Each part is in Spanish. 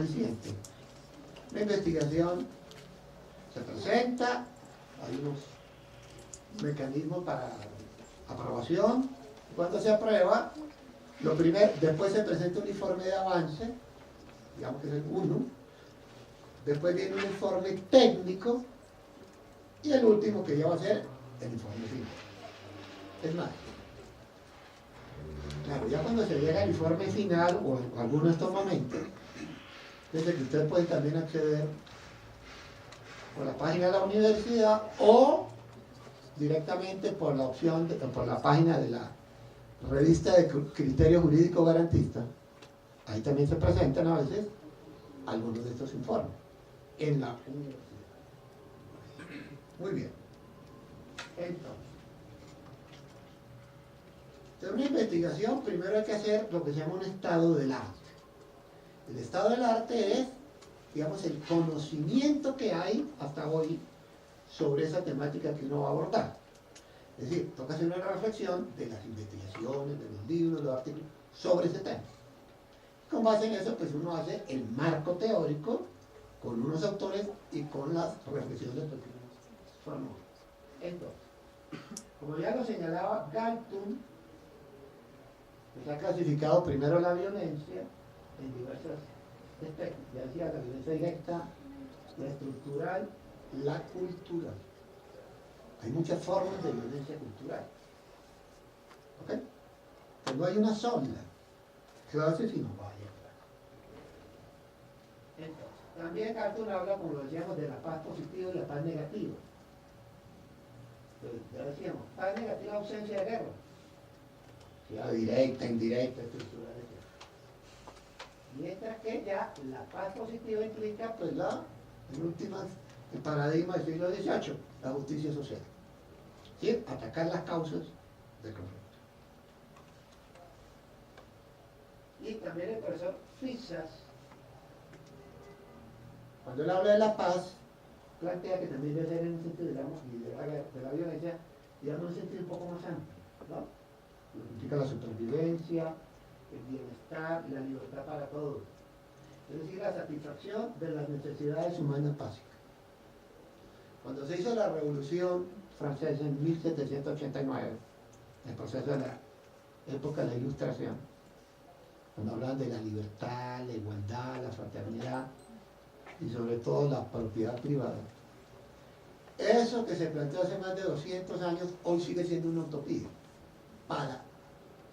aliciente. La investigación se presenta, hay unos mecanismos para aprobación. Cuando se aprueba, después se presenta un informe de avance, digamos que es el 1, después viene un informe técnico y el último que ya va a ser el informe final. Es más, claro, ya cuando se llega al informe final o a alguno de estos momentos, desde que usted puede también acceder por la página de la universidad o directamente por la opción, por la página de la revista de criterio jurídico garantista. Ahí también se presentan a veces algunos de estos informes en la universidad. Muy bien. Entonces, de una investigación primero hay que hacer lo que se llama un estado del arte. El estado del arte es, digamos, el conocimiento que hay hasta hoy sobre esa temática que uno va a abordar. Es decir, toca hacer una reflexión de las investigaciones, de los libros, de los artículos sobre ese tema. Con base en eso, pues uno hace el marco teórico con unos autores y con las reflexiones que formó. Entonces, como ya lo señalaba Galtung, pues ha clasificado primero la violencia en diversos aspectos. Ya decía, la violencia directa, la estructural, la cultural. Hay muchas formas de violencia cultural. ¿Ok? Pues no hay una sola clase, sino varias. Entonces, también Galtung habla, como lo decíamos, de la paz positiva y la paz negativa. Entonces, ya decíamos, paz negativa, ausencia de guerra. Sea directa, indirecta, estructural, etc. Mientras que ya la paz positiva implica, pues, el paradigma del siglo XVIII, la justicia social. ¿Sí? Atacar las causas del conflicto. Y también el profesor Fisas, cuando él habla de la paz, plantea que también debe ser en un sentido, digamos, de la violencia, digamos, en un sentido un poco más amplio, ¿no? Lo que implica la supervivencia, el bienestar y la libertad para todos. Es decir, la satisfacción de las necesidades humanas básicas. Cuando se hizo la Revolución Francesa en 1789, el proceso de la época de la Ilustración, cuando hablan de la libertad, la igualdad, la fraternidad y sobre todo la propiedad privada, eso que se planteó hace más de 200 años hoy sigue siendo una utopía,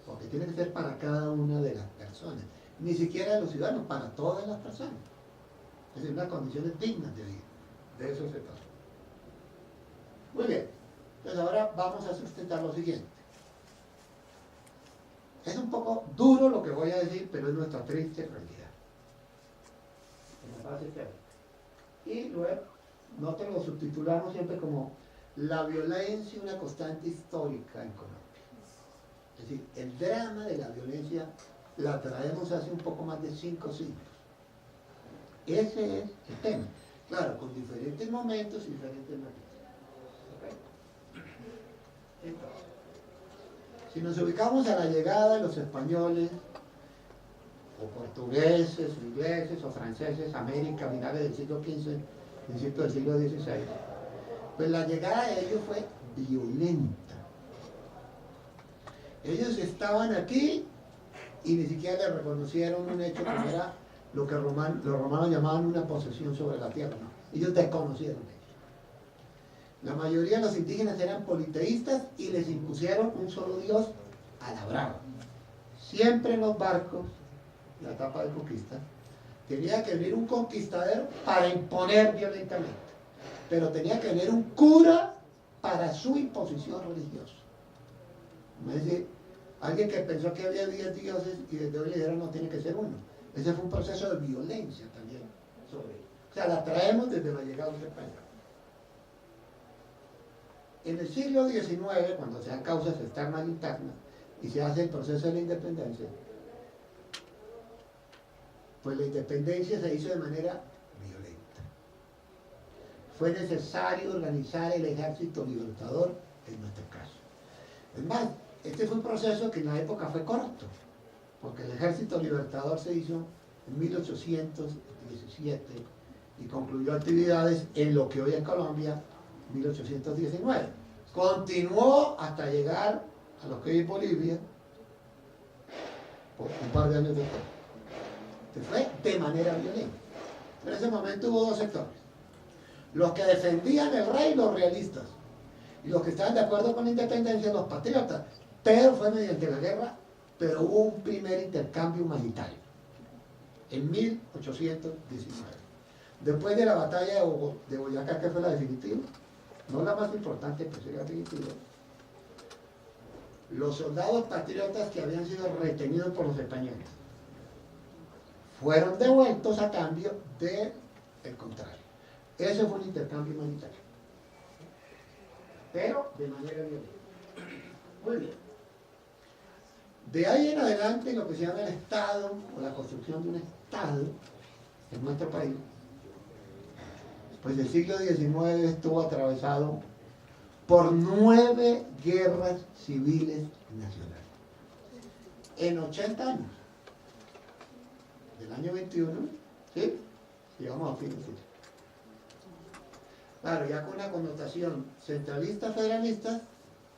porque tiene que ser para cada una de las personas, ni siquiera de los ciudadanos, para todas las personas. Es decir, unas condiciones dignas de vida. De eso se trata. Muy bien, pues ahora vamos a sustentar lo siguiente. Es un poco duro lo que voy a decir, pero es nuestra triste realidad. En la base teórica. Y luego, nosotros lo subtitulamos siempre como la violencia, una constante histórica en Colombia. Es decir, el drama de la violencia la traemos hace un poco más de 5 siglos. Ese es el tema. Claro, con diferentes momentos y diferentes matices. Entonces, si nos ubicamos a la llegada de los españoles, o portugueses, o ingleses, o franceses a América a finales del siglo XV, principios del siglo XVI, pues la llegada de ellos fue violenta. Ellos estaban aquí y ni siquiera le reconocieron un hecho como era lo que los romanos llamaban una posesión sobre la tierra. No, ellos desconocieron eso. La mayoría de los indígenas eran politeístas y les impusieron un solo Dios a la brava. Siempre en los barcos, la etapa de conquista, tenía que venir un conquistador para imponer violentamente, pero tenía que venir un cura para su imposición religiosa. Es decir, alguien que pensó que había 10 dioses y desde hoy le dijeron no tiene que ser uno. Ese fue un proceso de violencia también sobre él. O sea, la traemos desde la llegada de los españoles. En el siglo XIX, cuando se dan causas externas e internas y se hace el proceso de la independencia, pues la independencia se hizo de manera violenta. Fue necesario organizar el ejército libertador en nuestro caso. Es más, este fue un proceso que en la época fue corto, porque el ejército libertador se hizo en 1817. 1817 y concluyó actividades en lo que hoy es Colombia, 1819. Continuó hasta llegar a lo que hoy es Bolivia, por un par de años después. Se fue de manera violenta. En ese momento hubo dos sectores: los que defendían el rey, los realistas, y los que estaban de acuerdo con la independencia, los patriotas. Pero fue mediante la guerra, pero hubo un primer intercambio humanitario en 1819. Después de la batalla de Boyacá, que fue la definitiva, no la más importante, pero sí la definitiva, los soldados patriotas que habían sido retenidos por los españoles fueron devueltos a cambio del contrario. Ese fue un intercambio humanitario, pero de manera violenta. Muy bien. De ahí en adelante, lo que se llama el Estado, o la construcción de un Estado en nuestro país, pues el siglo XIX estuvo atravesado por 9 guerras civiles nacionales. En 80 años. Del año 21, ¿sí? Llegamos a fin de siglo. Claro, ya con una connotación centralista, federalista,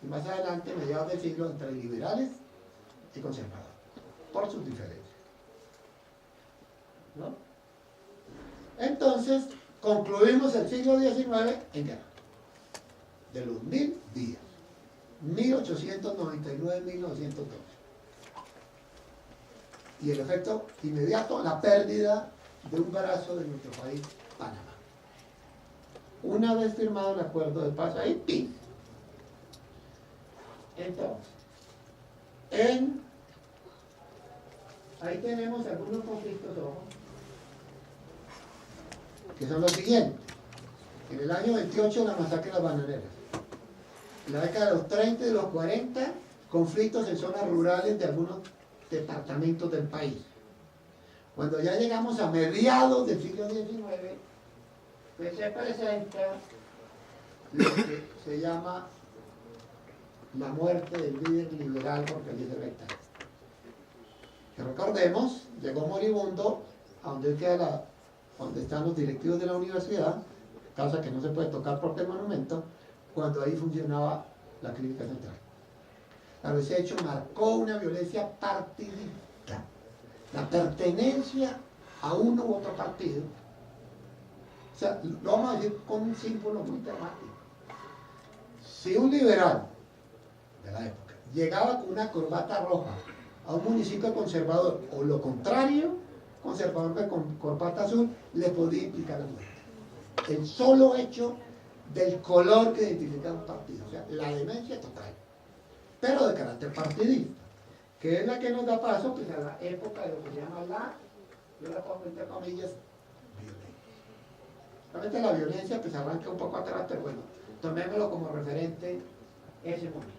y más adelante, mediados del siglo, entre liberales y conservadores, por sus diferencias, ¿no? Entonces, concluimos el siglo XIX en guerra, de los 1000 días, 1899-1912. Y el efecto inmediato, la pérdida de un brazo de nuestro país, Panamá. Una vez firmado el acuerdo de paz, ahí, ¡pim! Entonces, ahí tenemos algunos conflictos, ojo, que son los siguientes. En el año 28, la masacre de las bananeras. En la década de los 30 y de los 40, conflictos en zonas rurales de algunos departamentos del país. Cuando ya llegamos a mediados del siglo XIX, pues se presenta lo que se llama la muerte del líder liberal Jorge Eliezer Gaitán. Que recordemos, llegó moribundo a donde queda donde están los directivos de la universidad, casa que no se puede tocar porque es monumento, cuando ahí funcionaba la clínica central. Claro, ese hecho marcó una violencia partidista, la pertenencia a uno u otro partido. O sea, lo vamos a decir con un símbolo muy dramático. Si un liberal de la época llegaba con una corbata roja a un municipio conservador, o lo contrario, conservador con corbata azul, le podía implicar la muerte. El solo hecho del color que identifica un partido, o sea, la demencia total, pero de carácter partidista, que es la que nos da paso pues, a la época de lo que se llama yo la pongo entre comillas, violencia. Realmente la violencia pues arranca un poco atrás, pero bueno, tomémoslo como referente ese momento.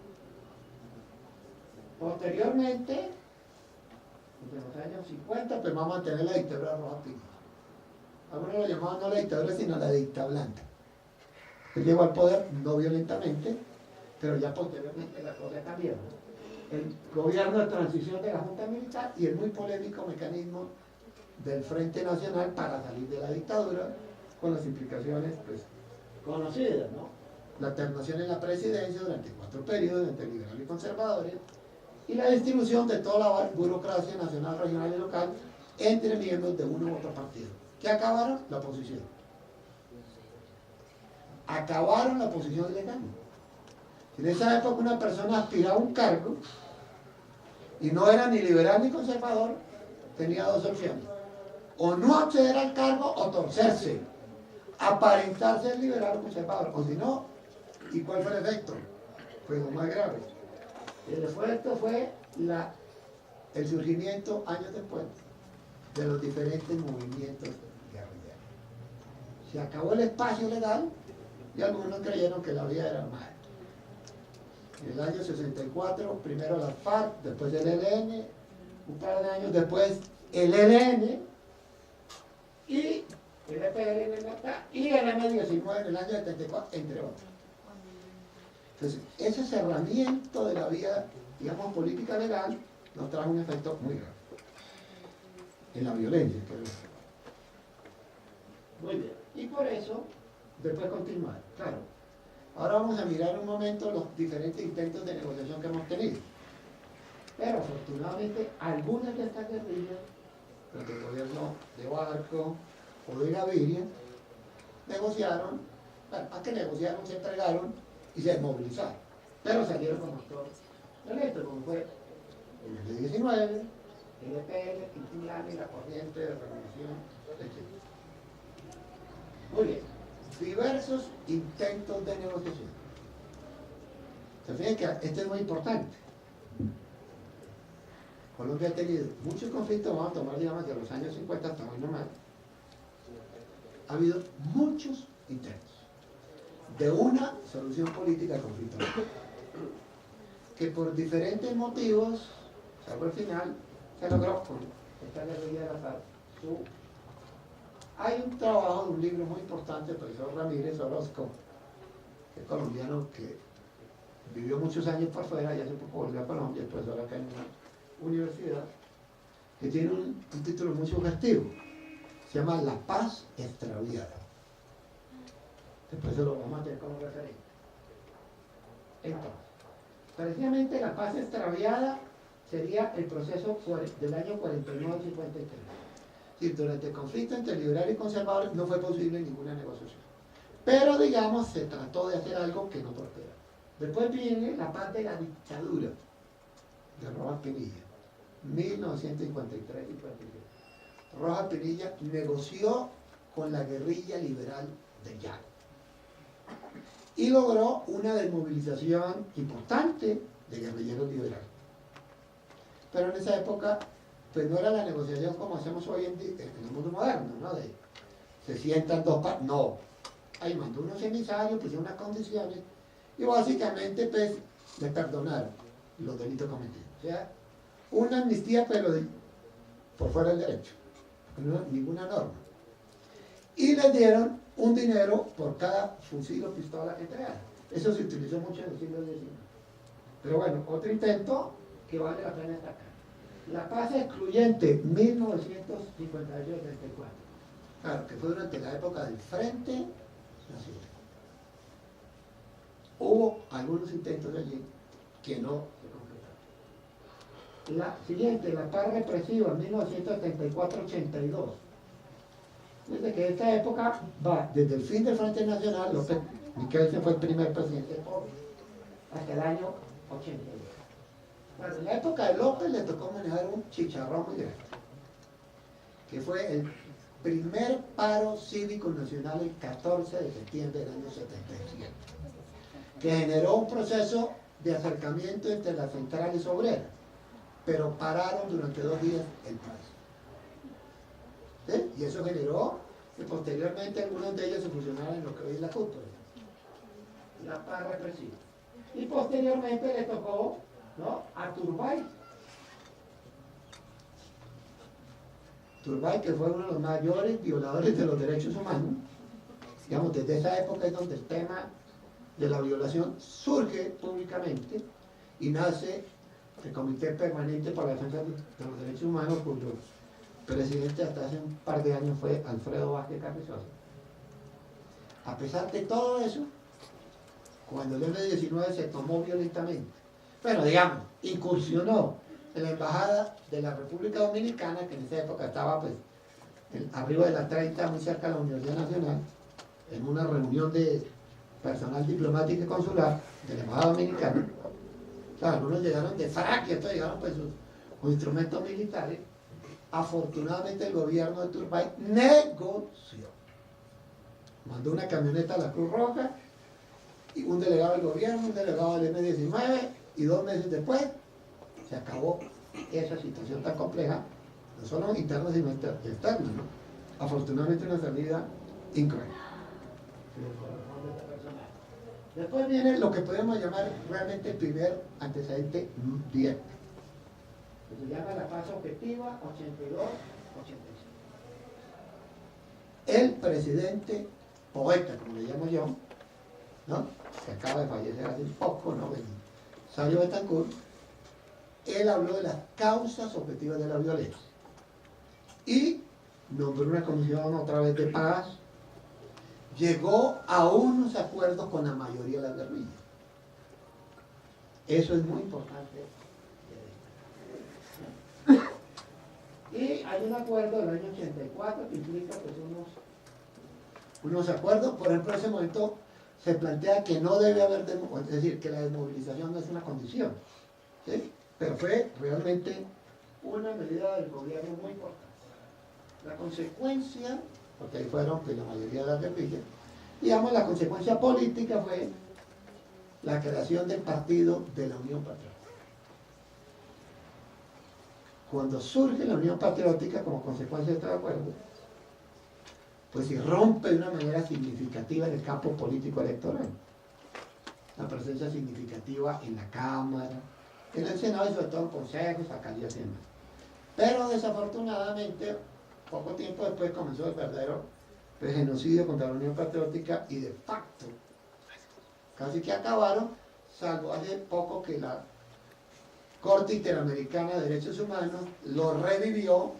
Posteriormente, en los años 50, pues vamos a tener la dictadura roja pinta. Algunos lo llamaban no la dictadura, sino la dicta blanca. Él llegó al poder no violentamente, pero ya posteriormente la cosa cambió, ¿no? El gobierno de transición de la Junta Militar y el muy polémico mecanismo del Frente Nacional para salir de la dictadura, con las implicaciones pues, conocidas, ¿no? La alternación en la presidencia durante 4 periodos entre liberales y conservadores, y la distribución de toda la burocracia nacional, regional y local entre miembros de uno u otro partido. ¿Qué acabaron? La oposición. Acabaron la oposición legal. En esa época una persona aspiraba a un cargo y no era ni liberal ni conservador, tenía 2 opciones: o no acceder al cargo o torcerse, aparentar ser liberal o conservador, o si no, ¿y cuál fue el efecto? Pues lo más grave. El efecto fue el surgimiento años después de los diferentes movimientos guerrilleros. Se acabó el espacio legal y algunos creyeron que la vía era armada. En el año 64, primero la FARC, después el ELN, un par de años después el ELN y el EPLN y el M19 en el año 74, entre otros. Entonces, ese cerramiento de la vía, digamos, política legal, nos trajo un efecto muy grave en la violencia. Muy bien. Y por eso, después continuar. Claro. Ahora vamos a mirar un momento los diferentes intentos de negociación que hemos tenido. Pero afortunadamente, algunas de estas guerrillas, las del gobierno de Barco o de Gaviria, negociaron, bueno, más que negociaron, se entregaron y se desmovilizaron. Pero salieron como actores electos, como fue el M-19, el EPL, Quintilani, la corriente de revolución, etc. Muy bien. Diversos intentos de negociación. Se fijan que este es muy importante. Colombia ha tenido muchos conflictos, vamos a tomar, digamos, de los años 50 hasta hoy nomás. Ha habido muchos intentos de una solución política al conflicto, que por diferentes motivos, salvo el final, se logró con esta guerrilla de la FARC. Hay un trabajo de un libro muy importante del profesor Ramírez Orozco, que es colombiano, que vivió muchos años por fuera y hace poco volvió a Colombia, el profesor acá en una universidad, que tiene un título muy sugestivo. Se llama La Paz Extraviada. Después se lo vamos a tener como referente. Entonces, precisamente la paz extraviada sería el proceso del año 49 al 53. Es decir, durante el conflicto entre liberales y conservadores no fue posible ninguna negociación. Pero, digamos, se trató de hacer algo que no prospera. Después viene la paz de la dictadura de Rojas Pinilla, 1953 y 54. Rojas Pinilla negoció con la guerrilla liberal de Llaga y logró una desmovilización importante de guerrilleros liberales. Pero en esa época, pues no era la negociación como hacemos hoy en el mundo moderno, ¿no? De se sientan dos partes, no. Ahí mandó unos emisarios, pusieron unas condiciones y básicamente, pues, le perdonaron los delitos cometidos. O sea, una amnistía, pero por fuera del derecho. No, ninguna norma. Y les dieron un dinero por cada fusil o pistola que entregaran. Eso se utilizó mucho en el siglo XIX. Pero bueno, otro intento que vale la pena destacar. La paz excluyente, 1958-34. Claro, que fue durante la época del Frente Nacional. Hubo algunos intentos allí que no se concretaron. La siguiente, la paz represiva, 1974-82. Desde que esta época va desde el fin del Frente Nacional, López Miquelsen fue el primer presidente pobre, hasta el año 82. Bueno, en la época de López le tocó manejar un chicharrón muy grande, que fue el primer paro cívico nacional el 14 de septiembre del año 77, que generó un proceso de acercamiento entre las centrales obreras, pero pararon durante 2 días el país. ¿Sí? Y eso generó que posteriormente algunos de ellos se fusionaran en lo que hoy es la CUT, la paz represiva. Y posteriormente le tocó, ¿no?, a Turbay. Turbay, que fue uno de los mayores violadores de los derechos humanos. Digamos, desde esa época es donde el tema de la violación surge públicamente y nace el Comité Permanente para la Defensa de los Derechos Humanos, cuyo presidente hasta hace un par de años fue Alfredo Vázquez Carrizosa. A pesar de todo eso, cuando el M-19 se tomó violentamente, bueno, digamos, incursionó en la embajada de la República Dominicana, que en esa época estaba pues arriba de la 30, muy cerca de la Universidad Nacional, en una reunión de personal diplomático y consular de la embajada dominicana. Claro, algunos llegaron de frac y estos llegaron pues sus instrumentos militares. Afortunadamente el gobierno de Turbay negoció. Mandó una camioneta a la Cruz Roja y un delegado del gobierno, un delegado del M-19, y 2 meses después se acabó esa situación tan compleja, no solo interna sino externa, ¿no? Afortunadamente una salida increíble. Después viene lo que podemos llamar realmente el primer antecedente directo, que se llama la paz objetiva 82-85. El presidente poeta, como le llamo yo, ¿no?, que acaba de fallecer hace poco, ¿no?, Sabio Betancourt, él habló de las causas objetivas de la violencia y nombró una comisión otra vez de paz llegó a unos acuerdos con la mayoría de la guerrilla. Eso es muy importante. Y hay un acuerdo del año 84 que implica pues, unos acuerdos. Por ejemplo, en ese momento se plantea que no debe haber, es decir, que la desmovilización no es una condición, ¿sí? Pero fue realmente una medida del gobierno muy importante. La consecuencia, porque ahí fueron pues, la mayoría de las guerrillas, digamos, la consecuencia política fue la creación del partido de la Unión Patriótica. Cuando surge la Unión Patriótica como consecuencia de este acuerdo, pues se rompe de una manera significativa en el campo político electoral. La presencia significativa en la Cámara, en el Senado y sobre todo en consejos, alcaldías y demás. Pero desafortunadamente, poco tiempo después comenzó el verdadero genocidio contra la Unión Patriótica y de facto casi que acabaron, salvo hace poco que la Corte Interamericana de Derechos Humanos lo revivió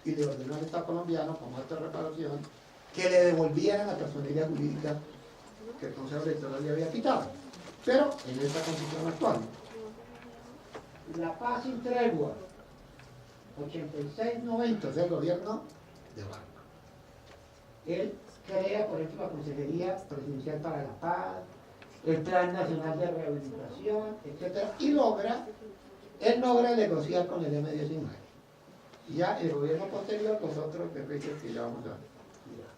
y le ordenó al Estado colombiano, como acto de reparación, que le devolvieran la personalidad jurídica que el Consejo Electoral le había quitado. Pero en esta constitución actual, la paz sin tregua, 86-90, es el gobierno de Obama. Él crea, por ejemplo, la Consejería Presidencial para la Paz, el Plan Nacional de Rehabilitación, etc. Y él logra negociar con el M-19. Ya el gobierno posterior, nosotros, que ya vamos a mirar.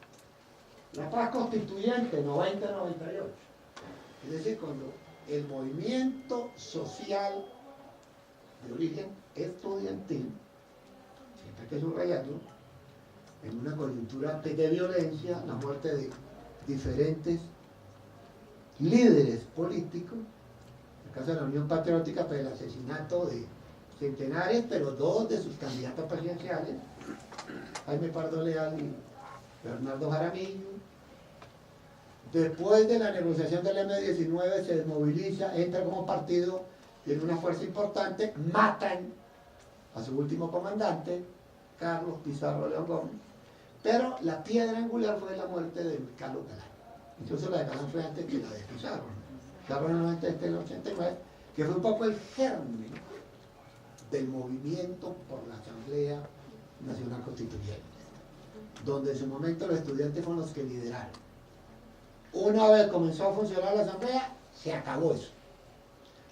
La paz constituyente, 90-98. Es decir, cuando el movimiento social de origen estudiantil, siempre hay que subrayarlo, en una coyuntura de violencia, la muerte de diferentes líderes políticos, en el caso de la Unión Patriótica, pues el asesinato de centenares, pero dos de sus candidatos presidenciales, Jaime Pardo Leal y Bernardo Jaramillo. Después de la negociación del M-19 se desmoviliza, entra como partido, tiene una fuerza importante, matan a su último comandante, Carlos Pizarro León Gómez, pero la piedra angular fue la muerte de Carlos Galán. Incluso la de Galán fue antes que la de Pizarro. Pizarro en el 89, que fue un poco el germen del movimiento por la Asamblea Nacional Constituyente, donde en su momento los estudiantes fueron los que lideraron. Una vez comenzó a funcionar la Asamblea, se acabó eso.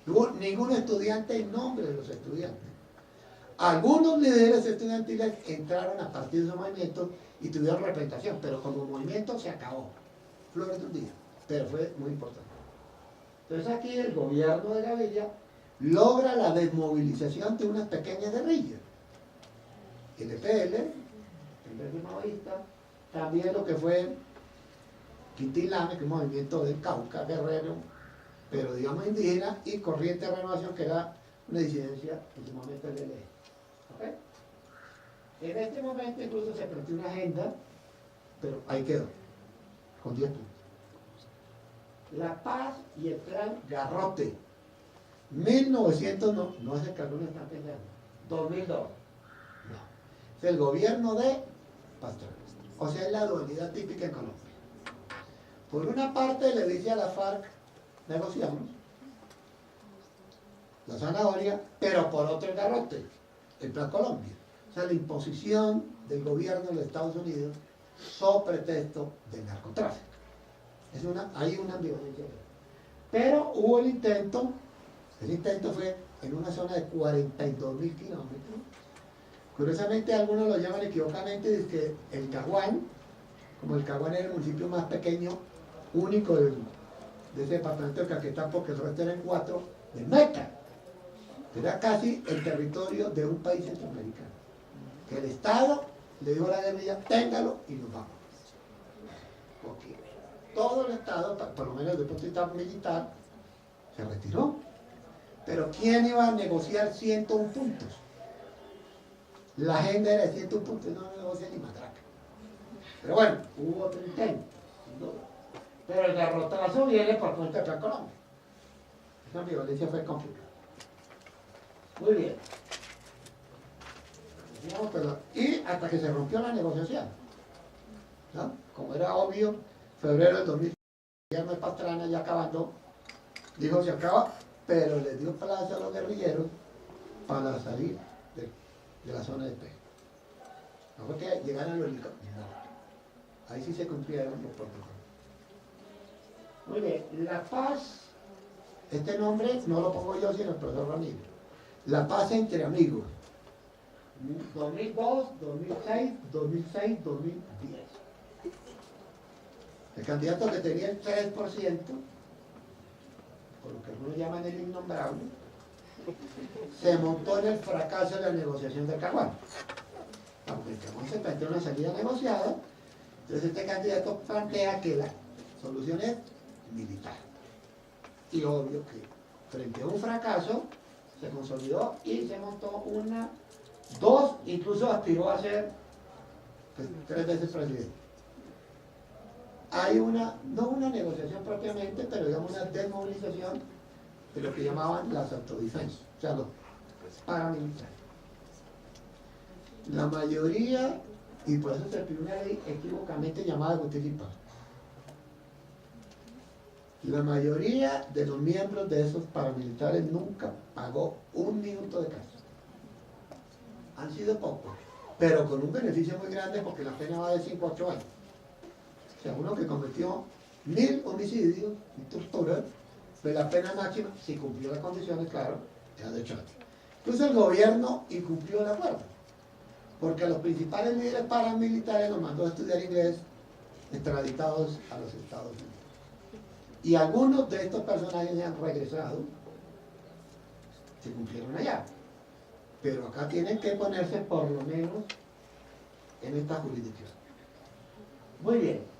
No hubo ningún estudiante en nombre de los estudiantes. Algunos líderes estudiantiles entraron a partir de su movimiento y tuvieron representación, pero como movimiento se acabó. Flores de un día, pero fue muy importante. Entonces aquí el gobierno de Gaviria logra la desmovilización de unas pequeñas guerrillas. El EPL, el Verde Maoísta, también lo que fue Quintín Lame, que es un movimiento del Cauca, guerrero, pero digamos indígena, y Corriente de Renovación, que era una disidencia en su momento del ELE. ¿Okay? En este momento incluso se planteó una agenda, pero ahí quedó, con 10 puntos. La paz y el plan Garrote, 1900, no es el que algunos están pensando, 2002, no, es el gobierno de Pastor, o sea, es la dualidad típica en Colombia. Por una parte le dice a la FARC, negociamos la zanahoria, pero por otro el garrote, el Plan Colombia. O sea, la imposición del gobierno de los Estados Unidos sobre pretexto del narcotráfico. Hay una ambivalencia. Pero hubo el intento fue en una zona de 42.000 kilómetros. Curiosamente algunos lo llaman equivocadamente, dice que el Caguán, como el Caguán era el municipio más pequeño, único de ese departamento de Caquetá, porque el resto eran 4, de Meca. Era casi el territorio de un país centroamericano. Que el Estado le dijo a la guerrilla, téngalo y nos vamos. Porque todo el Estado, por lo menos desde el punto de vista militar, se retiró. Pero ¿quién iba a negociar 101 puntos? La agenda era de 101 puntos, no negocia ni matraca. Pero bueno, hubo otro intento, sin duda. Pero el garrotazo viene por cuenta de Plan Colombia. Esa violencia fue complicada. Muy bien. Y hasta que se rompió la negociación, ¿no? Como era obvio, febrero del 2000, Guillermo de Pastrana, ya acabando, dijo se acaba, pero les dio plazo a los guerrilleros para salir de la zona de despeje. No fue que llegaran los helicópteros, no. Ahí sí se cumplieron los protocolos. Muy bien, La Paz, este nombre no lo pongo yo sino el profesor Ramírez. La Paz entre amigos. 2002, 2006, 2006, 2010. El candidato que tenía el 3%, por lo que algunos llaman el innombrable, se montó en el fracaso de la negociación de Caguán. Aunque el Caguán se planteó una salida negociada, entonces este candidato plantea que la solución es militar. Y obvio que frente a un fracaso se consolidó y se montó dos, incluso aspiró a ser pues, 3 veces presidente. Hay no una negociación propiamente, pero digamos una desmovilización de lo que llamaban las autodefensas, o sea, los paramilitares. La mayoría, y por eso se pidió una ley equivocamente llamada Justicia y Paz. La mayoría de los miembros de esos paramilitares nunca pagó un minuto de cárcel. Han sido pocos, pero con un beneficio muy grande porque la pena va de 5 a 8 años. O sea, uno que cometió 1000 homicidios y torturas, pues la pena máxima, si cumplió las condiciones, claro, era de 8 años. Entonces el gobierno incumplió el acuerdo, porque a los principales líderes paramilitares los mandó a estudiar inglés, extraditados a los Estados Unidos. Y algunos de estos personajes se han regresado, se cumplieron allá. Pero acá tienen que ponerse por lo menos en esta jurisdicción. Muy bien.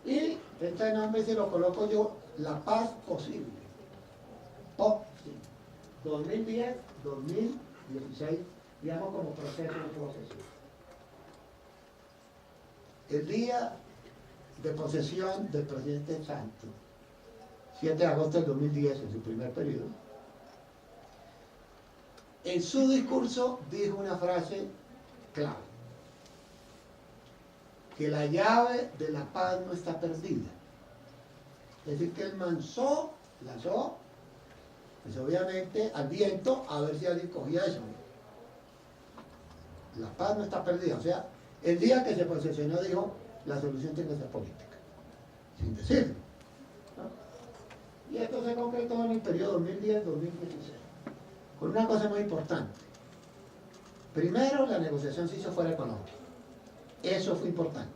Y este nombre se lo coloco yo, La Paz Posible. Posible. 2010, 2016, digamos como proceso de posesión. El día de posesión del presidente Santos, 7 de agosto del 2010, en su primer periodo, en su discurso dijo una frase clave, que la llave de la paz no está perdida. Es decir, que él lanzó, pues obviamente al viento, a ver si alguien cogía eso. La paz no está perdida. O sea, el día que se posesionó dijo, la solución tiene que ser política. Sin decirlo, ¿no? Y esto se concretó en el periodo 2010-2016. Con una cosa muy importante. Primero, la negociación se hizo fuera de Colombia. Eso fue importante.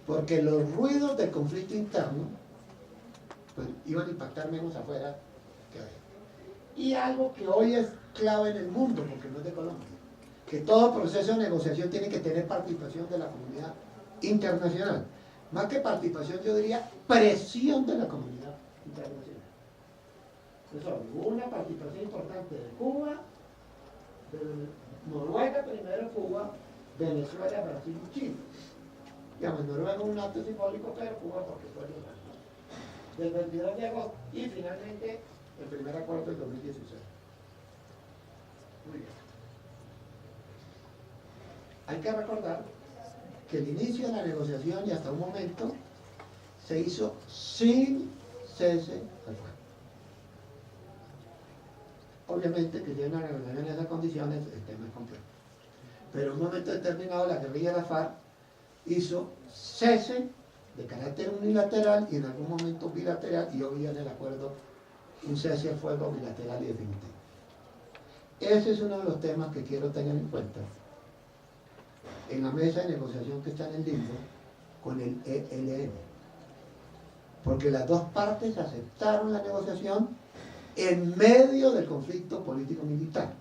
Porque los ruidos del conflicto interno pues, iban a impactar menos afuera que adentro. Y algo que hoy es clave en el mundo, porque no es de Colombia, que todo proceso de negociación tiene que tener participación de la comunidad internacional. Más que participación, yo diría presión de la comunidad internacional. Entonces, hubo una participación importante de Cuba, de Noruega primero, Cuba, Venezuela, Brasil y Chile. Digamos, Noruega un acto simbólico, pero Cuba porque fue el del 22 de agosto y finalmente el primer acuerdo del 2016. Muy bien. Hay que recordar que el inicio de la negociación y hasta un momento se hizo sin cese al fuego. Obviamente que si hay una negociación en esas condiciones, el tema es complejo. Pero en un momento determinado la guerrilla de la FARC hizo cese de carácter unilateral y en algún momento bilateral, y hoy en el acuerdo un cese al fuego bilateral y definitivo. Ese es uno de los temas que quiero tener en cuenta en la mesa de negociación que está en el limbo con el ELN. Porque las dos partes aceptaron la negociación en medio del conflicto político-militar.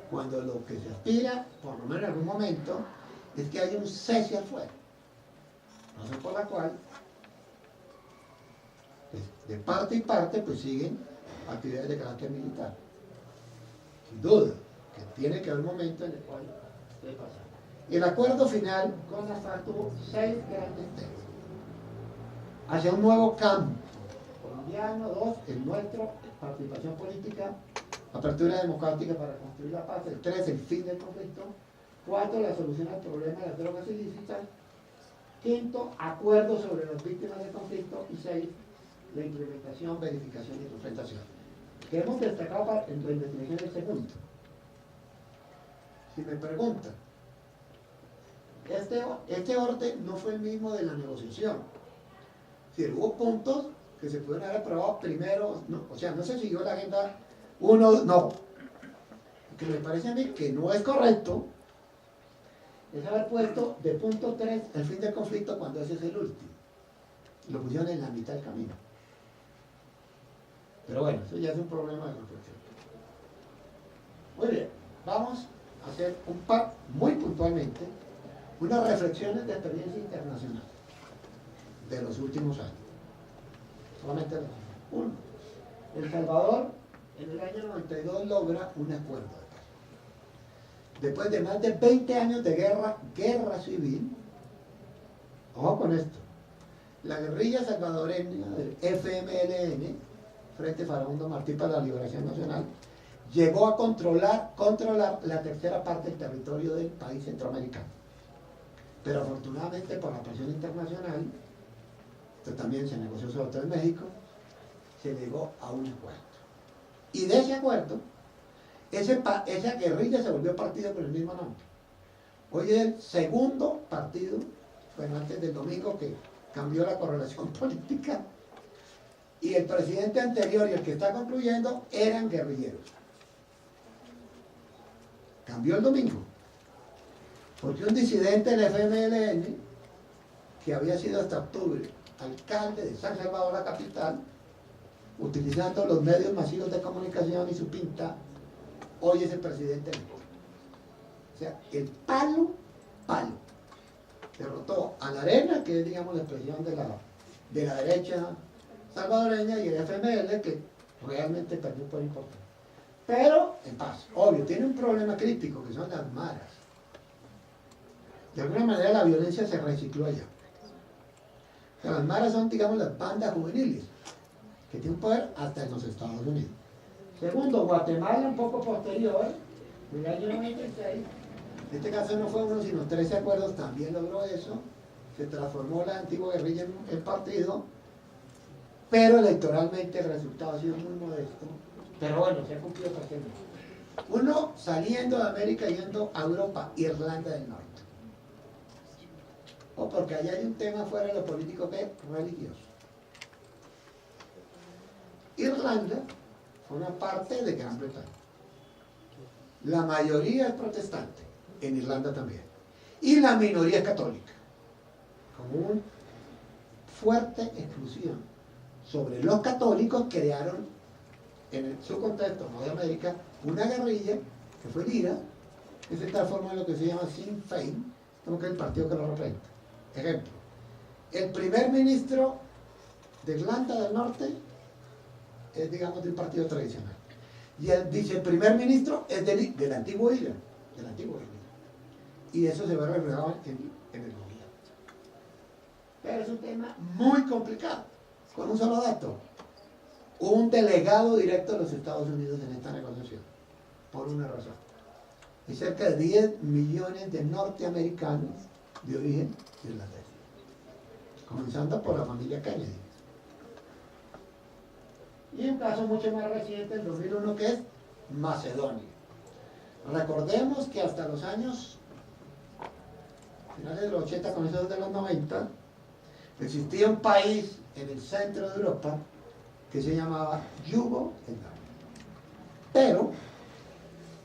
Cuando lo que se aspira, por lo menos en algún momento, es que haya un cese al fuego. Razón por la cual, pues, de parte y parte, pues siguen actividades de carácter militar. Sin duda, que tiene que haber un momento en el cual debe pasar. El acuerdo final con la FARC tuvo 6 grandes temas. Hacia un nuevo campo colombiano, 2, el nuestro, participación política, apertura democrática para construir la paz, el 3, el fin del conflicto, 4, la solución al problema de las drogas ilícitas, Quinto, acuerdo sobre las víctimas de conflicto. Y 6, la implementación, verificación y sustentación. Que hemos destacado en la investigación del segundo. Si me preguntan, este orden no fue el mismo de la negociación. Es decir, hubo puntos que se pudieron haber aprobado primero, no, o sea, no se siguió la agenda 1, no. Lo que me parece a mí que no es correcto es haber puesto de punto 3 el fin del conflicto cuando ese es el último. Lo pusieron en la mitad del camino. Pero bueno, eso ya es un problema de reflexión. Muy bien, vamos a hacer muy puntualmente, unas reflexiones de experiencia internacional de los últimos años. Solamente los últimos. Uno, El Salvador en el año 92 logra un acuerdo de paz. Después de más de 20 años de guerra civil, ojo con esto, la guerrilla salvadoreña del FMLN, Frente Farabundo Martí para la Liberación Nacional, llegó a controlar la tercera parte del territorio del país centroamericano. Pero afortunadamente por la presión internacional, esto también se negoció sobre todo en México, se llegó a un acuerdo. Y de ese acuerdo, esa guerrilla se volvió partido con el mismo nombre. Hoy es el segundo partido, bueno, antes del domingo que cambió la correlación política, y el presidente anterior y el que está concluyendo eran guerrilleros. Cambió el domingo, porque un disidente del FMLN, que había sido hasta octubre alcalde de San Salvador, la capital, utilizando los medios masivos de comunicación y su pinta, hoy es el presidente electo. O sea, el palo, derrotó a la Arena, que es, digamos, la expresión de la derecha salvadoreña, y el FML, que realmente perdió por importancia. Pero, en paz, obvio, tiene un problema crítico, que son las maras. De alguna manera la violencia se recicló allá. O sea, las maras son, digamos, las bandas juveniles, que tienen poder hasta en los Estados Unidos. Segundo, Guatemala, un poco posterior, en el año 96, en este caso no fue uno, sino 13 acuerdos, también logró eso, se transformó la antigua guerrilla en partido, pero electoralmente el resultado ha sido muy modesto, pero bueno, se ha cumplido parcialmente. Uno saliendo de América yendo a Europa, Irlanda del Norte. O porque allá hay un tema fuera de lo político que es religioso. Irlanda forma parte de Gran Bretaña. La mayoría es protestante, en Irlanda también. Y la minoría es católica. Como una fuerte exclusión sobre los católicos, crearon en su contexto, no de América, una guerrilla que fue el IRA, que se transformó en lo que se llama Sinn Féin, como que es el partido que lo representa. Ejemplo, el primer ministro de Irlanda del Norte es, digamos, del partido tradicional. Y el viceprimer ministro es del antiguo IRA, Y eso se ve reflejado en el gobierno. Pero es un tema muy complicado. Con un solo dato. Hubo un delegado directo de los Estados Unidos en esta negociación. Por una razón. Hay cerca de 10 millones de norteamericanos de origen irlandés. Comenzando por la familia Kennedy. Y un caso mucho más reciente, el 2001, que es Macedonia. Recordemos que hasta los años finales de los 80, comienzos de los 90, existía un país en el centro de Europa que se llamaba Yugoslavia. Pero,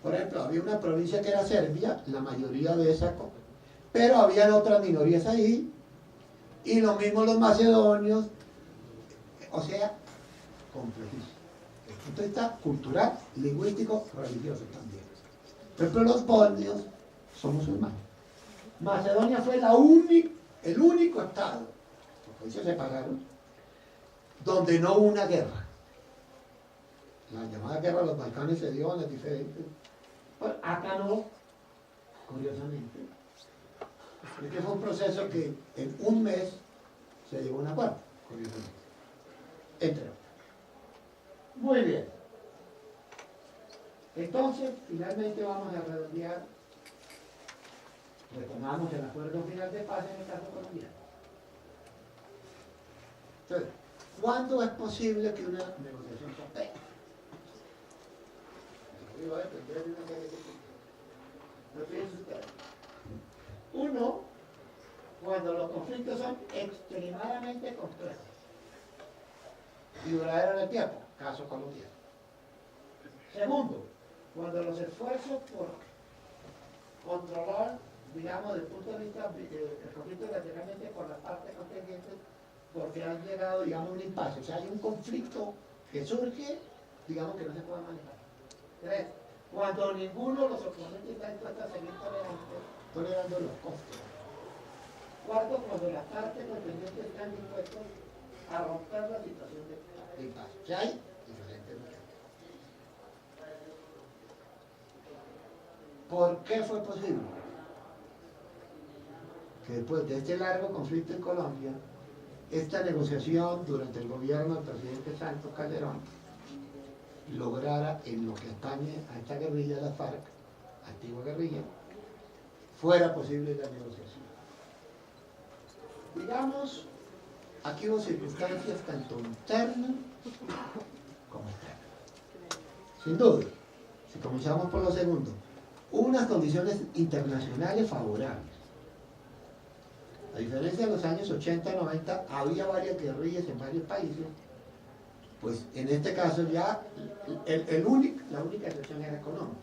por ejemplo, había una provincia que era Serbia, la mayoría de esa, pero había otras minorías ahí, y lo mismo los macedonios, o sea, complejísimo. Desde el punto de vista cultural, lingüístico, religioso también. Por ejemplo, los bosnios son musulmanes. Macedonia fue el único estado, porque ahí se separaron, donde no hubo una guerra. La llamada guerra de los Balcanes se dio en las diferentes. Bueno, acá no, curiosamente. Este fue un proceso que en un mes se llegó a un acuerdo, curiosamente. Entre otros. Muy bien. Entonces, finalmente vamos a redondear. Retomamos el acuerdo final de paz en el caso colombiano. Entonces, ¿cuándo es posible que una negociación prospere? Eso va a depender de una serie de circunstancias. Pero fíjense ustedes. Uno, cuando los conflictos son extremadamente complejos y duraderos en el tiempo, caso colombiano. Segundo, cuando los esfuerzos por controlar, digamos, desde el punto de vista del conflicto lateralmente por las partes contendientes, porque han llegado, digamos, a un impasse. O sea, hay un conflicto que surge, digamos, que no se puede manejar. Tres, cuando ninguno de los oponentes está dispuesto a seguir tolerando los costos. Cuarto, cuando las partes contendientes están dispuestos a romper la situación de impasse. O sea, hay diferentes métodos. ¿Por qué fue posible que después de este largo conflicto en Colombia, esta negociación durante el gobierno del presidente Santos Calderón lograra, en lo que atañe a esta guerrilla de la FARC, antigua guerrilla, fuera posible la negociación? Digamos, aquí hubo circunstancias tanto internas como externas. Sin duda, si comenzamos por lo segundo, hubo unas condiciones internacionales favorables. A diferencia de los años 80 y 90, había varias guerrillas en varios países, pues en este caso ya la única excepción era económica.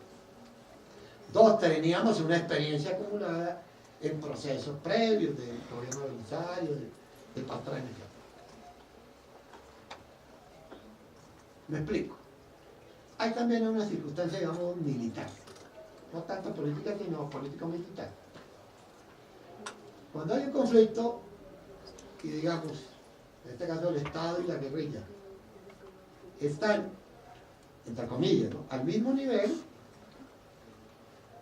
Dos, teníamos una experiencia acumulada en procesos previos del gobierno de Belisario, de Pastrana. Me explico. Hay también una circunstancia, digamos, militar. No tanto política, sino político-militar. Cuando hay un conflicto, y digamos, en este caso el Estado y la guerrilla, están, entre comillas, ¿no?, al mismo nivel,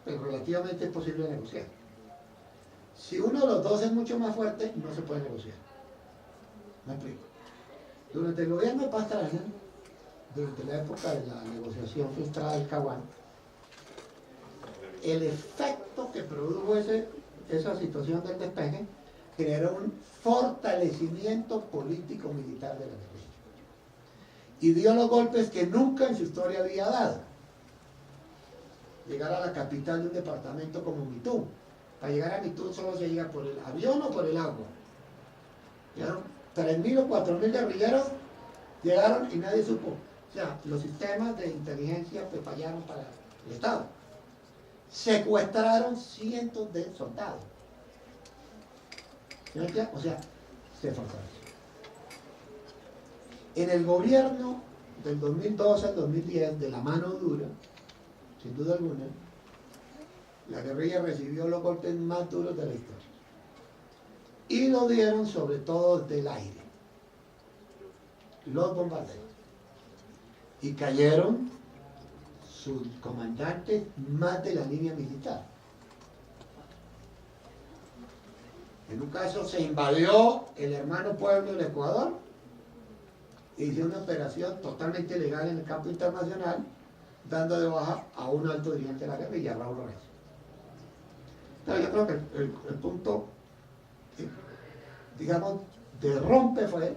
pero relativamente es posible negociar. Si uno de los dos es mucho más fuerte, no se puede negociar. ¿Me explico? Durante el gobierno de Pastrana, durante la época de la negociación frustrada del Caguán, el efecto que produjo esa situación del despeje generó un fortalecimiento político-militar de la guerrilla. Y dio los golpes que nunca en su historia había dado. Llegar a la capital de un departamento como Mitú. Para llegar a Mitú solo se llega por el avión o por el agua. Llegaron 3.000 o 4.000 guerrilleros, llegaron y nadie supo. O sea, los sistemas de inteligencia pues fallaron para el Estado. Secuestraron cientos de soldados. O sea, se fortaleció. En el gobierno del 2002 al 2010, de la mano dura, sin duda alguna, la guerrilla recibió los golpes más duros de la historia. Y lo dieron sobre todo del aire. Los bombardeos. Y cayeron sus comandantes más de la línea militar. En un caso se invadió el hermano pueblo del Ecuador e hizo una operación totalmente ilegal en el campo internacional, dando de baja a un alto dirigente de la guerrilla, Raúl Lorenzo. Pero yo creo que el punto, digamos, de rompe fue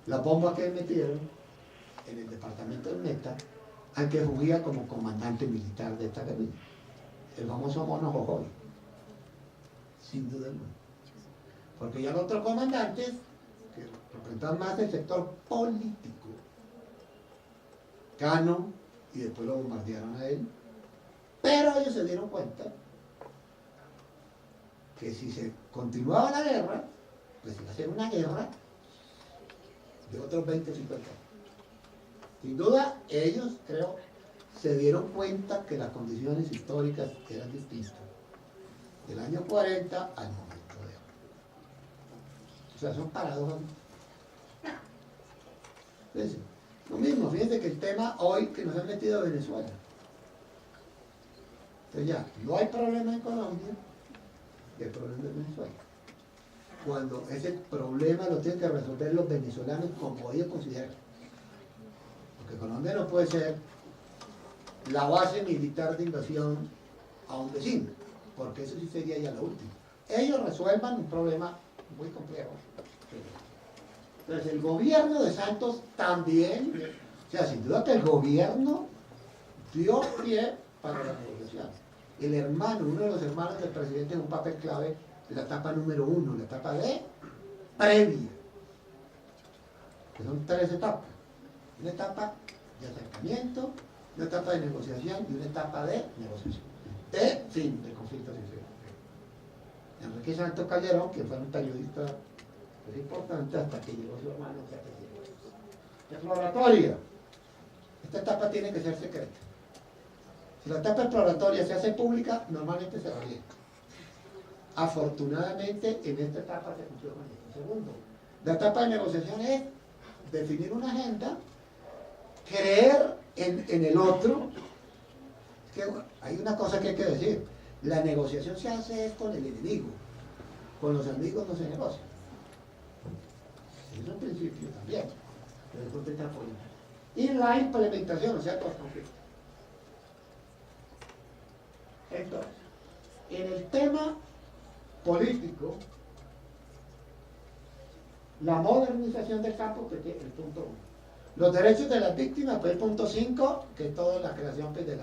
la bomba que metieron en el departamento de Meta, al que fungía como comandante militar de esta guerrilla, el famoso Mono Jojoy, sin duda alguna. Porque ya los otros comandantes, que representaban más el sector político, Cano, y después lo bombardearon a él, pero ellos se dieron cuenta que si se continuaba la guerra, pues iba a ser una guerra de otros 20 o 50 años. Sin duda, ellos, creo, se dieron cuenta que las condiciones históricas eran distintas del año 40 al momento de ahora. O sea, son paradojas. Fíjense, lo mismo, fíjense que el tema hoy que nos han metido a Venezuela. Entonces ya, no hay problema en Colombia y hay problema en Venezuela. Cuando ese problema lo tienen que resolver los venezolanos como ellos consideran. Porque Colombia no puede ser la base militar de invasión a un vecino, porque eso sí sería ya lo último. Ellos resuelvan un problema muy complejo. Entonces el gobierno de Santos también, o sea, sin duda que el gobierno dio pie para la negociación. El hermano, uno de los hermanos del presidente, es un papel clave en la etapa número 1, la etapa de previa, que son 3 etapas. Una etapa de acercamiento, una etapa de negociación y una etapa de negociación. De fin de conflicto social. Enrique Santos Calderón, que fue un periodista pues, importante hasta que llegó su hermano, o sea, que llegó. Exploratoria. Esta etapa tiene que ser secreta. Si la etapa exploratoria se hace pública, normalmente se revienta. Afortunadamente, en esta etapa se cumplió con esto. Segundo, la etapa de negociación es definir una agenda, creer en el otro. Que hay una cosa que hay que decir. La negociación se hace es con el enemigo. Con los amigos no se negocia. Es un principio también. Desde el punto de vista político. Y la implementación, o sea, los conflictos. Entonces, en el tema político, la modernización del campo, que es el punto 1. Los derechos de las víctimas, pues el punto 5, que es toda la creación pues, de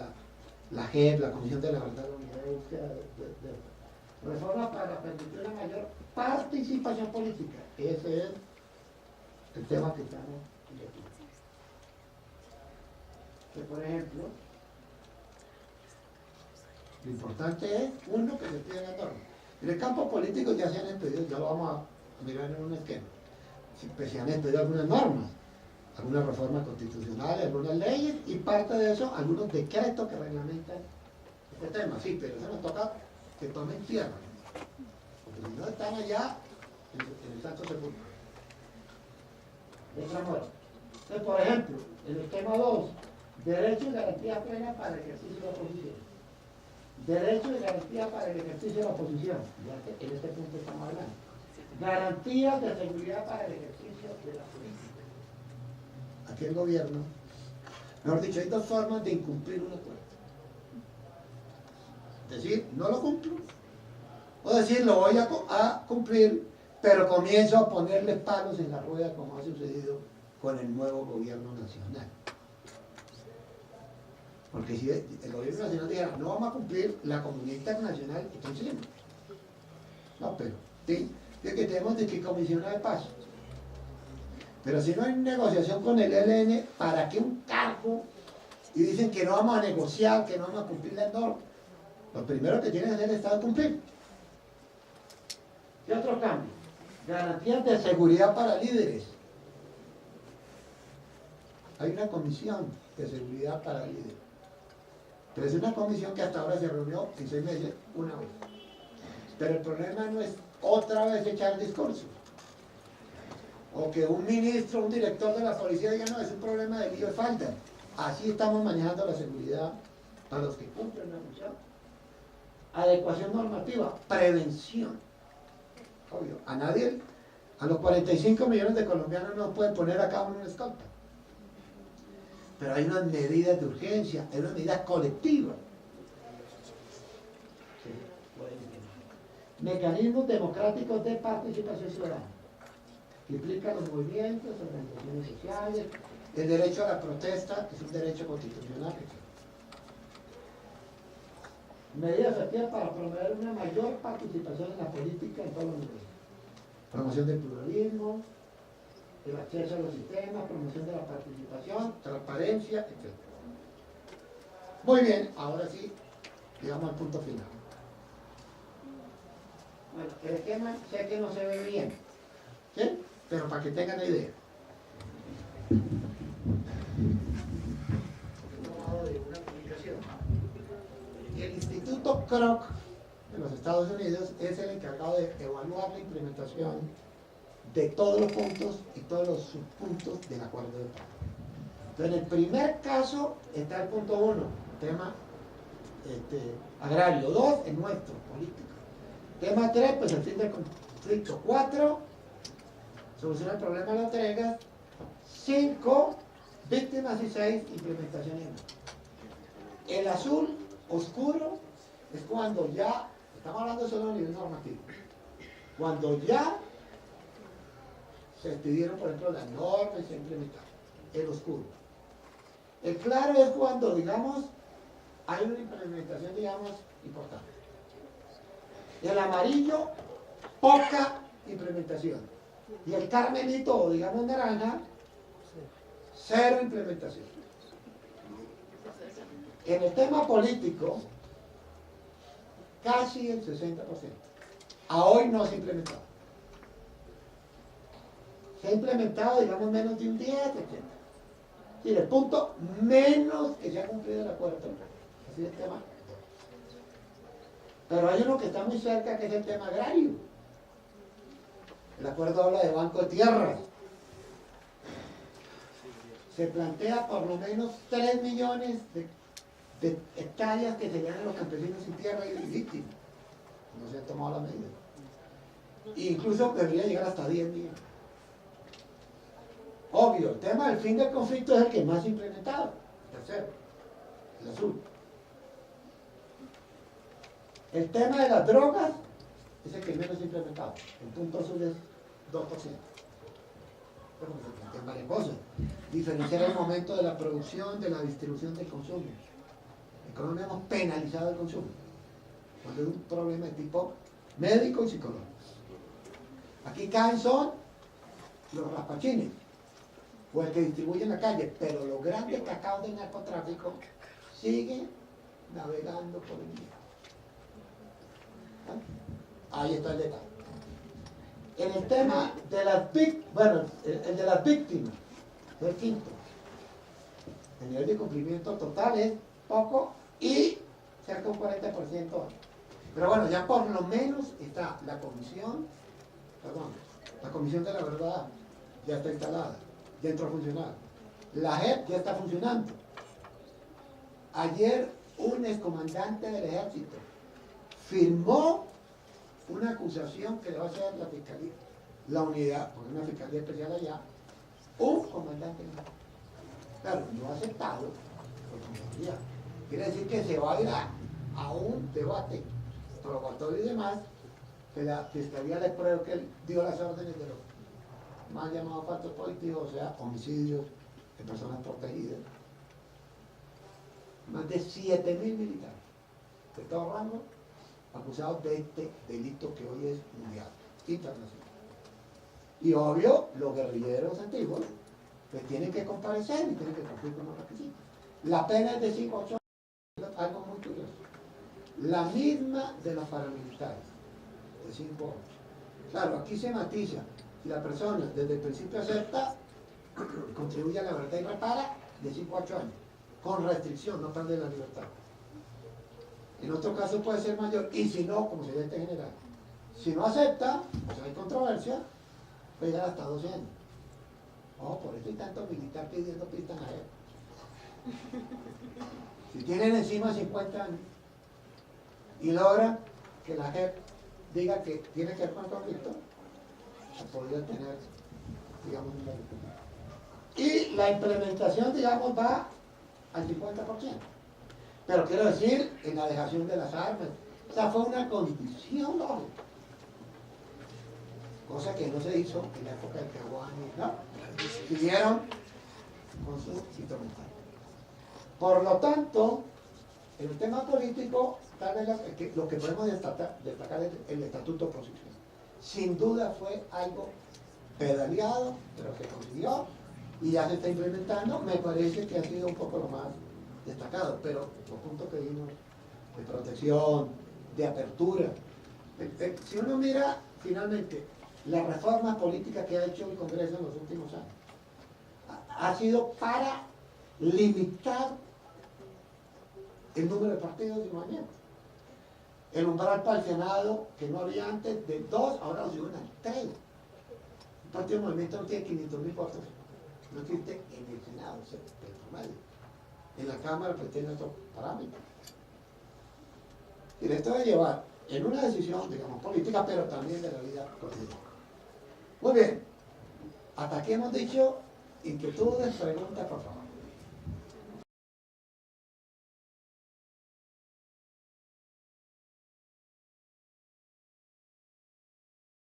la JEP, la Comisión de la Verdad, la Unidad de Búsqueda de reforma para permitir una mayor participación política. Ese es el tema que estamos aquí. Que, por ejemplo, lo importante es, uno, que se piden las normas. En el campo político ya se han expedido, ya lo vamos a mirar en un esquema, se han expedido algunas normas, algunas reformas constitucionales, algunas leyes, y parte de eso, algunos decretos que reglamentan este tema. Sí, pero eso nos toca que tomen tierra, porque si no están allá en el Santo Sepulcro. De esa muerte. Entonces, por ejemplo, en el tema 2, derecho y garantía plena para el ejercicio de la oposición. Derecho y garantía para el ejercicio de la oposición. En este punto estamos hablando. Garantías de seguridad para el ejercicio de la política. Aquí el gobierno, mejor dicho, hay 2 formas de incumplir un acuerdo. Decir, no lo cumplo. O decir, lo voy a cumplir, pero comienzo a ponerle palos en la rueda como ha sucedido con el nuevo gobierno nacional. Porque si el gobierno nacional dijera, no vamos a cumplir, la comunidad internacional está encima. No, pero, ¿sí? Es que tenemos de que comisionar de paz. Pero si no hay negociación con el ELN, ¿para qué un cargo? Y dicen que no vamos a negociar, que no vamos a cumplir las normas. Lo primero que tiene que hacer el Estado es cumplir. ¿Qué otro cambio? Garantías de seguridad para líderes. Hay una comisión de seguridad para líderes. Pero es una comisión que hasta ahora se reunió en 6 meses, una vez. Pero el problema no es otra vez echar discursos. O que un ministro, un director de la policía diga, no, es un problema de lío de falda. Así estamos manejando la seguridad para los que cumplen la función. Adecuación normativa, prevención. Obvio, a nadie, a los 45 millones de colombianos no pueden poner a cada uno una escolta. Pero hay unas medidas de urgencia, hay unas medidas colectivas. Mecanismos democráticos de participación ciudadana, que implican los movimientos, organizaciones sociales, el derecho a la protesta, que es un derecho constitucional, etc. Medidas efectivas para promover una mayor participación en la política en todos los niveles. Promoción del pluralismo, el acceso a los sistemas, promoción de la participación, transparencia, etc. Muy bien, ahora sí, llegamos al punto final. Bueno, el esquema sé que no se ve bien, ¿sí? Pero para que tengan la idea. De una publicación. El Instituto Kroc de los Estados Unidos es el encargado de evaluar la implementación de todos los puntos y todos los subpuntos del acuerdo de paz. Entonces, en el primer caso está el punto 1, tema agrario. 2, el nuestro, político. Tema 3, pues el fin del conflicto. 4, soluciona el problema de las entregas. 5, víctimas. Y 6, implementación. El azul oscuro es cuando ya, estamos hablando solo a nivel normativo, cuando ya se despidieron, por ejemplo, las normas y se implementaron. El oscuro. El claro es cuando, digamos, hay una implementación, digamos, importante. El amarillo, poca implementación. Y el carmelito, o digamos naranja, cero implementación. En el tema político, casi el 60%. A hoy no se ha implementado. Se ha implementado, digamos, menos de un 10%. Y el punto menos que se ha cumplido el acuerdo. Así es el tema. Pero hay uno que está muy cerca, que es el tema agrario. El acuerdo habla de banco de tierras. Se plantea por lo menos 3 millones de hectáreas que serían los campesinos sin tierra y legítimos. No se han tomado la medida. Incluso debería llegar hasta 10 millones. Obvio, el tema del fin del conflicto es el que más implementado. El tercero, el azul. El tema de las drogas es el que menos implementado. El punto azul es 2%. Pero se plantean varias cosas. Diferenciar el momento de la producción, de la distribución del consumo. En Colombia hemos penalizado el consumo, cuando es un problema de tipo médico y psicológico. Aquí caen son los raspachines, o el que distribuye en la calle, pero los grandes cacaos del narcotráfico siguen navegando por el día. Ahí está el detalle. En el tema de las víctimas, el de las víctimas, el quinto. El nivel de cumplimiento total es poco y cerca de un 40%. Pero bueno, ya por lo menos está la comisión de la verdad ya está instalada, ya entró a funcionar. La JEP ya está funcionando. Ayer un excomandante del ejército firmó una acusación que le va a hacer la fiscalía, la unidad, porque una fiscalía especial allá, un comandante. Claro, no ha aceptado, porque quiere decir que se va a ir a un debate probatorio y demás, que la fiscalía le pruebe que él dio las órdenes de los más llamados factos políticos, o sea, homicidios de personas protegidas. Más de 7.000 militares de todo rango acusados de este delito que hoy es mundial, internacional. Y obvio, los guerrilleros antiguos pues tienen que comparecer y tienen que cumplir con los requisitos. La pena es de 5 a 8 años, algo muy curioso. La misma de los paramilitares, de 5 a 8. Claro, aquí se matiza. Si la persona desde el principio acepta, contribuye a la verdad y repara, de 5 a 8 años. Con restricción, no pierde la libertad. En otro caso puede ser mayor, y si no, como se dice en general. Si no acepta, o sea, hay controversia, puede llegar hasta 12 años. Oh, por eso hay tanto militar pidiendo pistas a él. Si tienen encima 50 años y logran que la JEP diga que tiene que ver con el conflicto, se podría tener, digamos, un delito. Y la implementación, digamos, va al 50%. Pero quiero decir, en la dejación de las armas, o sea, fue una condición lógica. Cosa que no se hizo en la época del Caguán, ¿no? Siguieron con su instrumental. Por lo tanto, en el tema político, tal vez lo que podemos destacar es el estatuto procesional. Sin duda fue algo pedaleado, pero se consiguió y ya se está implementando. Me parece que ha sido un poco lo más destacado, pero los puntos que vimos de protección, de apertura. Si uno mira finalmente las reformas políticas que ha hecho el Congreso en los últimos años, ha sido para limitar el número de partidos y movimientos. El umbral para el Senado, que no había antes, de 2, ahora lo suben a 3. Un partido de movimiento no tiene 500.000 votos, no existe en el Senado, es el promedio. En la Cámara pues tiene otros parámetros. Y esto debe llevar en una decisión, digamos, política, pero también de la vida cotidiana. Muy bien, hasta aquí hemos dicho inquietudes, preguntas, por favor.